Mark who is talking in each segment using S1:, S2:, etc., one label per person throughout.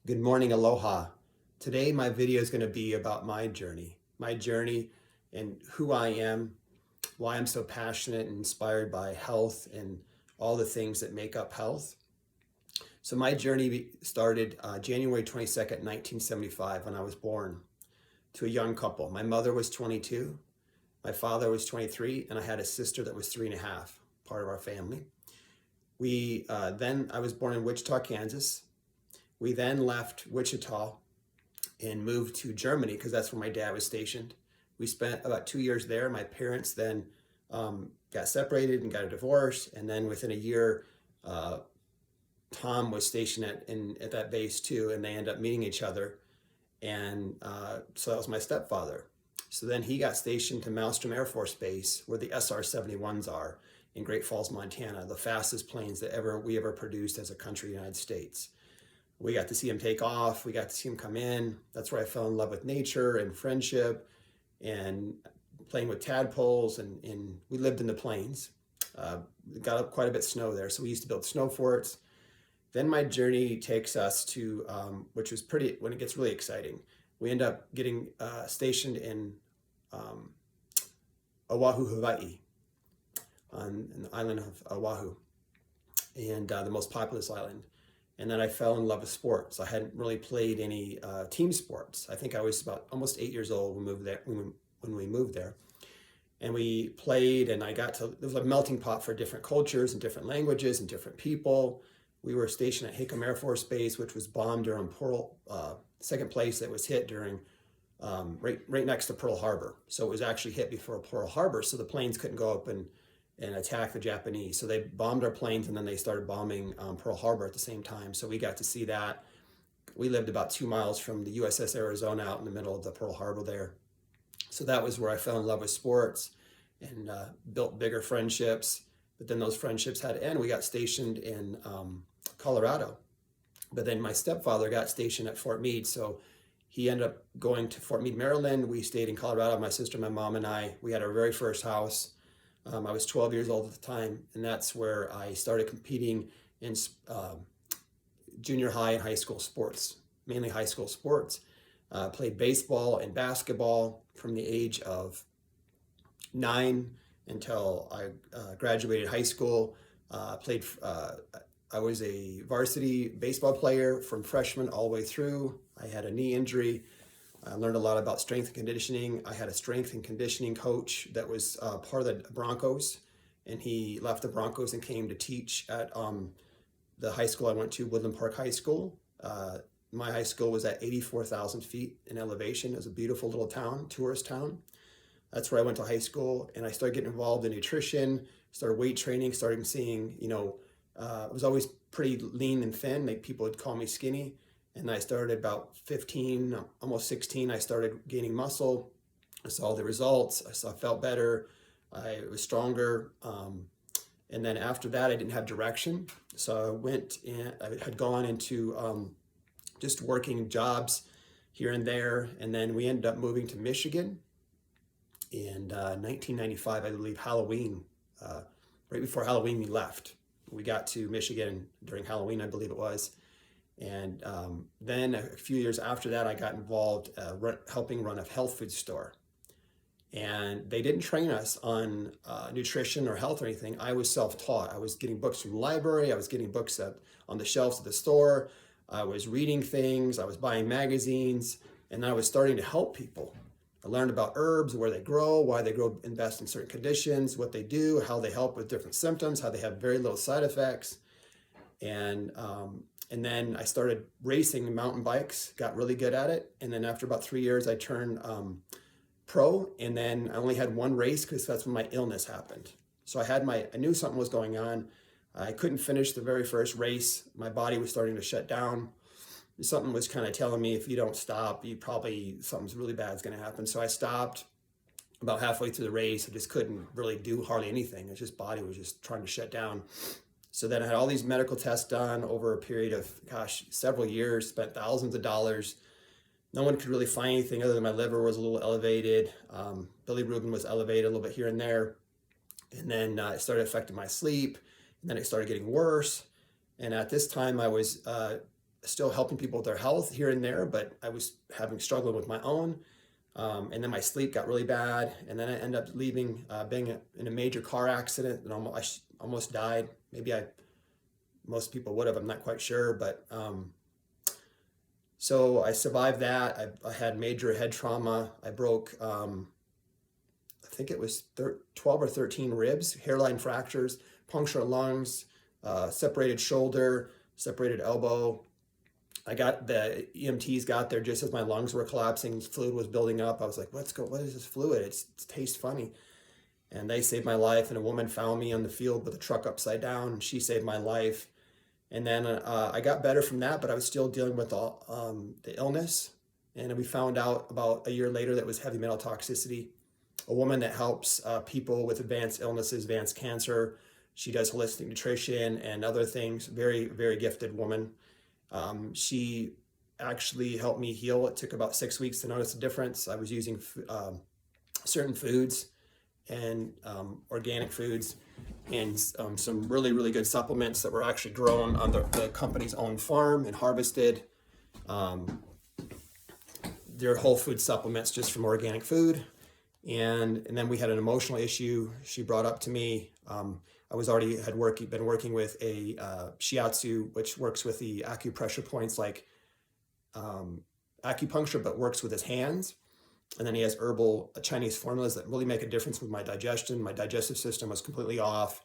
S1: Good morning, aloha. Today my video is going to be about my journey and who I am, why I'm so passionate and inspired by health and all the things that make up health. So my journey started January 22nd, 1975 when I was born to a young couple. My mother was 22, my father was 23, and I had a sister that was 3.5, part of our family. I was born in Wichita, Kansas. We then left Wichita and moved to Germany because that's where my dad was stationed. We spent about 2 years there. My parents then got separated and got a divorce. And then within a year, Tom was stationed at that base too, and they ended up meeting each other. And so that was my stepfather. So then he got stationed to Malmstrom Air Force Base, where the SR-71s are in Great Falls, Montana, the fastest planes that we ever produced as a country, United States. We got to see him take off. We got to see him come in. That's where I fell in love with nature and friendship and playing with tadpoles. And we lived in the plains. Got up quite a bit of snow there. So we used to build snow forts. Then my journey takes us to, which was when it gets really exciting. We end up getting stationed in Oahu, Hawaii, on the island of Oahu, and the most populous island. And then I fell in love with sports. I hadn't really played any team sports. I think I was about almost 8 years old when we moved there. And we played, and there was a melting pot for different cultures and different languages and different people. We were stationed at Hickam Air Force Base, which was bombed during second place that was hit during, right next to Pearl Harbor. So it was actually hit before Pearl Harbor, so the planes couldn't go up and attack the Japanese. So they bombed our planes, and then they started bombing Pearl Harbor at the same time. So we got to see that. We lived about 2 miles from the USS Arizona out in the middle of the Pearl Harbor there. So that was where I fell in love with sports and built bigger friendships. But then those friendships had to end. We got stationed in Colorado. But then my stepfather got stationed at Fort Meade. So he ended up going to Fort Meade, Maryland. We stayed in Colorado, my sister, my mom, and I. We had our very first house. I was 12 years old at the time, and that's where I started competing in junior high and high school sports, mainly high school sports. Played baseball and basketball from the age of 9 until I graduated high school. I was a varsity baseball player from freshman all the way through. I had a knee injury. I learned a lot about strength and conditioning. I had a strength and conditioning coach that was part of the Broncos, and he left the Broncos and came to teach at the high school I went to, Woodland Park High School. My high school was at 84,000 feet in elevation. It was a beautiful little town, tourist town. That's where I went to high school, and I started getting involved in nutrition, started weight training, started seeing, I was always pretty lean and thin. People would call me skinny. And I started about 15, almost 16, I started gaining muscle. I saw the results. I felt better. I was stronger. And then after that, I didn't have direction. So I had gone into just working jobs here and there. And then we ended up moving to Michigan in 1995, I believe, Halloween. Right before Halloween, we left. We got to Michigan during Halloween, I believe it was. And then a few years after that, I got involved helping run a health food store. And they didn't train us on nutrition or health or anything. I was self-taught. I was getting books from the library. I was getting books on the shelves of the store. I was reading things. I was buying magazines. And I was starting to help people. I learned about herbs, where they grow, why they grow in best in certain conditions, what they do, how they help with different symptoms, how they have very little side effects. And then I started racing mountain bikes, got really good at it. And then after about 3 years, I turned pro. And then I only had one race because that's when my illness happened. So I knew something was going on. I couldn't finish the very first race. My body was starting to shut down. Something was kind of telling me, if you don't stop, something's really bad is going to happen. So I stopped about halfway through the race. I just couldn't really do hardly anything. Body was just trying to shut down. So then I had all these medical tests done over a period of, several years, spent thousands of dollars. No one could really find anything other than my liver was a little elevated. Bilirubin was elevated a little bit here and there. And then it started affecting my sleep. And then it started getting worse. And at this time, I was still helping people with their health here and there, but I was struggling with my own. And then my sleep got really bad. And then I ended up being in a major car accident and almost died. Most people would have, I'm not quite sure. But so I survived that. I had major head trauma. I broke, I think it was 12 or 13 ribs, hairline fractures, punctured lungs, separated shoulder, separated elbow. The EMTs got there just as my lungs were collapsing, fluid was building up. I was like, what is this fluid? It tastes funny. And they saved my life. And a woman found me on the field with a truck upside down, and she saved my life. And then I got better from that, but I was still dealing with the illness. And we found out about a year later that it was heavy metal toxicity. A woman that helps people with advanced illnesses, advanced cancer. She does holistic nutrition and other things. Very, very gifted woman. She actually helped me heal. It took about 6 weeks to notice a difference. I was using certain foods and organic foods and some really, really good supplements that were actually grown on the company's own farm and harvested. They're whole food supplements just from organic food. And then we had an emotional issue she brought up to me. I was already been working with a shiatsu, which works with the acupressure points like acupuncture, but works with his hands. And then he has herbal Chinese formulas that really make a difference with my digestion. My digestive system was completely off.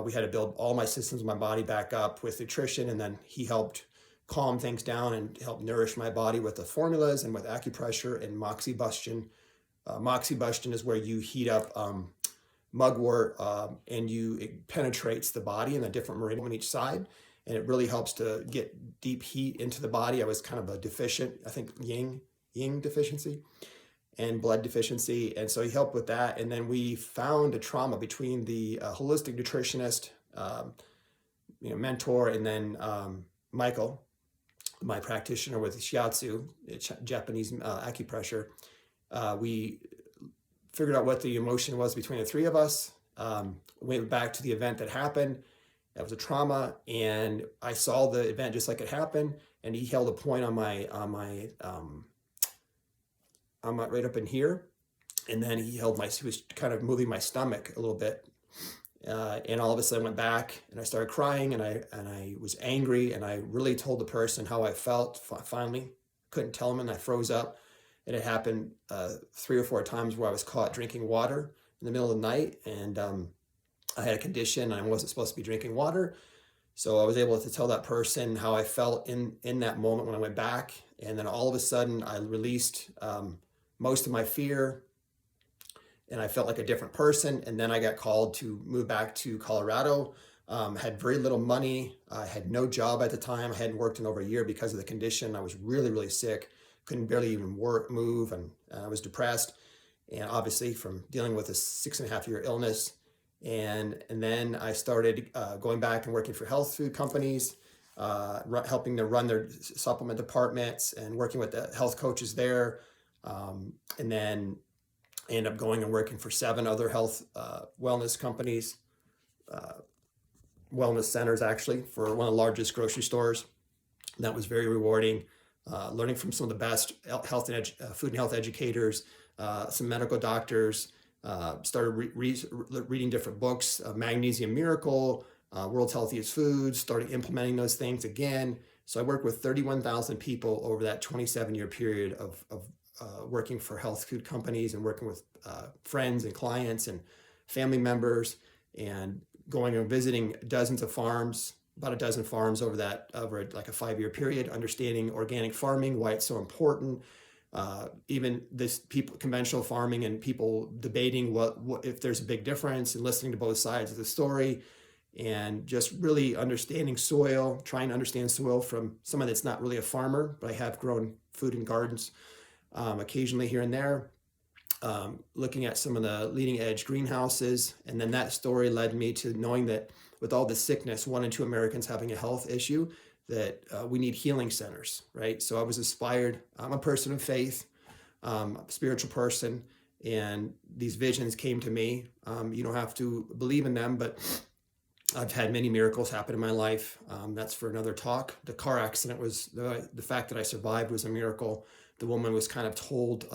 S1: We had to build all my systems in my body back up with nutrition. And then he helped calm things down and help nourish my body with the formulas and with acupressure and moxibustion. Moxibustion is where you heat up mugwort and it penetrates the body in a different meridian on each side. And it really helps to get deep heat into the body. I was kind of a deficient, I think yin deficiency and blood deficiency. And so he helped with that. And then we found a trauma between the holistic nutritionist, mentor, and then Michael, my practitioner with shiatsu, Japanese acupressure. We figured out what the emotion was between the three of us. Went back to the event that happened. That was a trauma, and I saw the event just like it happened. And he held a point on my right up in here, and then he was kind of moving my stomach a little bit. And all of a sudden I went back and I started crying, and I was angry, and I really told the person how I felt. Finally, couldn't tell him, and I froze up. And it happened 3 or 4 times where I was caught drinking water in the middle of the night, and I had a condition and I wasn't supposed to be drinking water. So I was able to tell that person how I felt in that moment when I went back. And then all of a sudden I released most of my fear, and I felt like a different person. And then I got called to move back to Colorado. Had very little money. I had no job at the time. I hadn't worked in over a year because of the condition. I was really, really sick. Couldn't barely even move, and I was depressed, and obviously from dealing with a 6.5-year illness. And then I started going back and working for health food companies, helping them run their supplement departments and working with the health coaches there. And then I ended up going and working for 7 other health wellness companies, wellness centers actually, for one of the largest grocery stores. And that was very rewarding. Learning from some of the best food and health educators, some medical doctors, started reading different books, Magnesium Miracle, World's Healthiest Foods, started implementing those things again. So I worked with 31,000 people over that 27-year period of working for health food companies and working with friends and clients and family members, and going and visiting dozens of farms, about a dozen farms over like a 5-year period, understanding organic farming, why it's so important. Even conventional farming and people debating what if there's a big difference, and listening to both sides of the story, and just really understanding soil, trying to understand soil from someone that's not really a farmer, but I have grown food and gardens occasionally here and there, looking at some of the leading edge greenhouses. And then that story led me to knowing that with all the sickness, 1 in 2 Americans having a health issue, that we need healing centers, right? So I was inspired. I'm a person of faith, a spiritual person, and these visions came to me. You don't have to believe in them, but I've had many miracles happen in my life. That's for another talk. The car accident was the fact that I survived was a miracle. The woman was kind of told,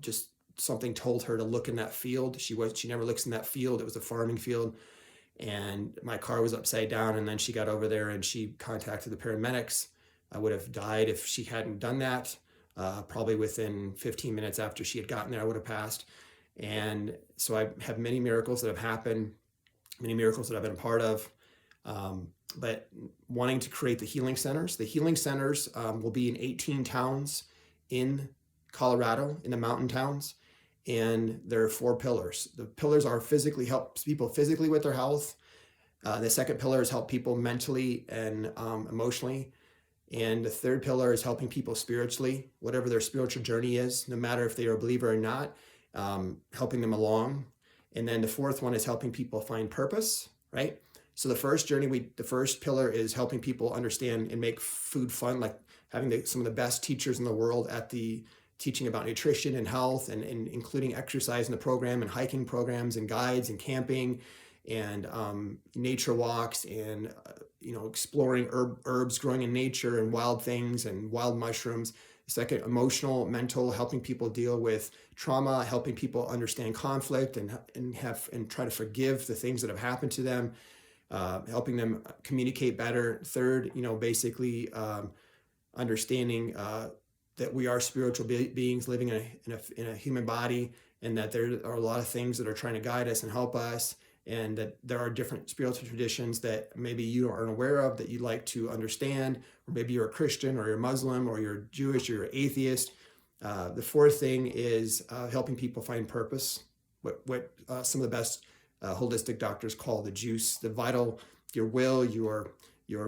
S1: just something told her to look in that field. She never looks in that field. It was a farming field, and my car was upside down. And then she got over there and she contacted the paramedics. I would have died if she hadn't done that. Probably within 15 minutes after she had gotten there, I would have passed. And so I have many miracles that have happened, many miracles that I've been a part of. But wanting to create the healing centers will be in 18 towns in Colorado, in the mountain towns. And there are 4 pillars. The pillars are help people physically with their health. The second pillar is help people mentally and emotionally. And the third pillar is helping people spiritually, whatever their spiritual journey is, no matter if they are a believer or not, helping them along. And then the fourth one is helping people find purpose, right? So the first pillar is helping people understand and make food fun, like having some of the best teachers in the world at the teaching about nutrition and health, and including exercise in the program, and hiking programs and guides and camping and nature walks, and exploring herbs growing in nature and wild things and wild mushrooms. Second, emotional, mental, helping people deal with trauma, helping people understand conflict and try to forgive the things that have happened to them, helping them communicate better. Third, basically understanding that we are spiritual beings living in a human body, and that there are a lot of things that are trying to guide us and help us, and that there are different spiritual traditions that maybe you aren't aware of that you'd like to understand, or maybe you're a Christian, or you're Muslim, or you're Jewish, or you're atheist. The fourth thing is helping people find purpose, what some of the best holistic doctors call the juice, the vital, your will, your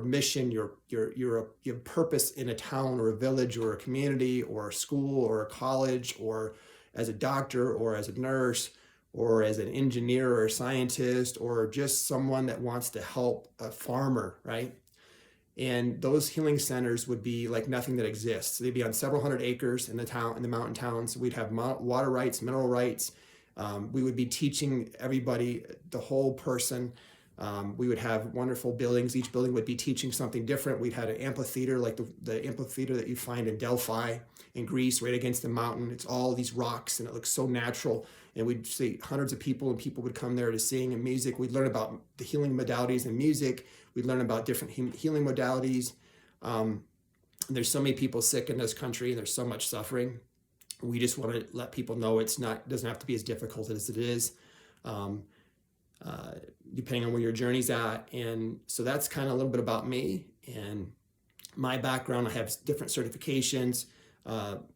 S1: mission, your purpose in a town or a village or a community or a school or a college, or as a doctor or as a nurse or as an engineer or a scientist, or just someone that wants to help a farmer, right? And those healing centers would be like nothing that exists. They'd be on several hundred acres in the mountain towns. We'd have water rights, mineral rights. We would be teaching everybody, the whole person. We would have wonderful buildings. Each building would be teaching something different. We'd have an amphitheater, like the amphitheater that you find in Delphi in Greece, right against the mountain. It's all these rocks, and it looks so natural. And we'd see hundreds of people, and people would come there to sing and music. We'd learn about the healing modalities in music. We'd learn about different healing modalities. There's so many people sick in this country, and there's so much suffering. We just want to let people know doesn't have to be as difficult as it is. Depending on where your journey's at. And so that's kind of a little bit about me and my background. I have different certifications,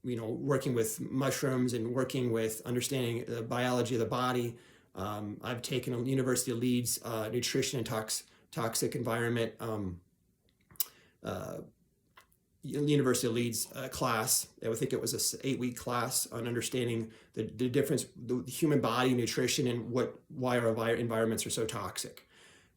S1: working with mushrooms and working with understanding the biology of the body. I've taken a University of Leeds nutrition and toxic environment University of Leeds class. I think it was an 8-week class on understanding the difference, the human body, nutrition, and why our environments are so toxic.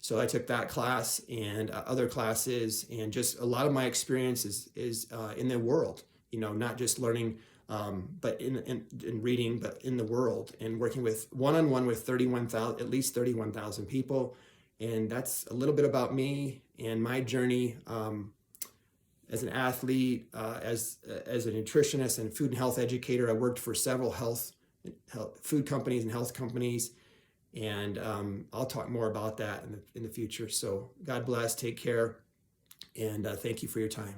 S1: So I took that class and other classes, and just a lot of my experience is in the world, not just learning, but in reading, but in the world, and working with one-on-one with at least 31,000 people. And that's a little bit about me and my journey as an athlete, as a nutritionist and food and health educator. I worked for several food companies and health companies, and I'll talk more about that in the future. So God bless, take care, and thank you for your time.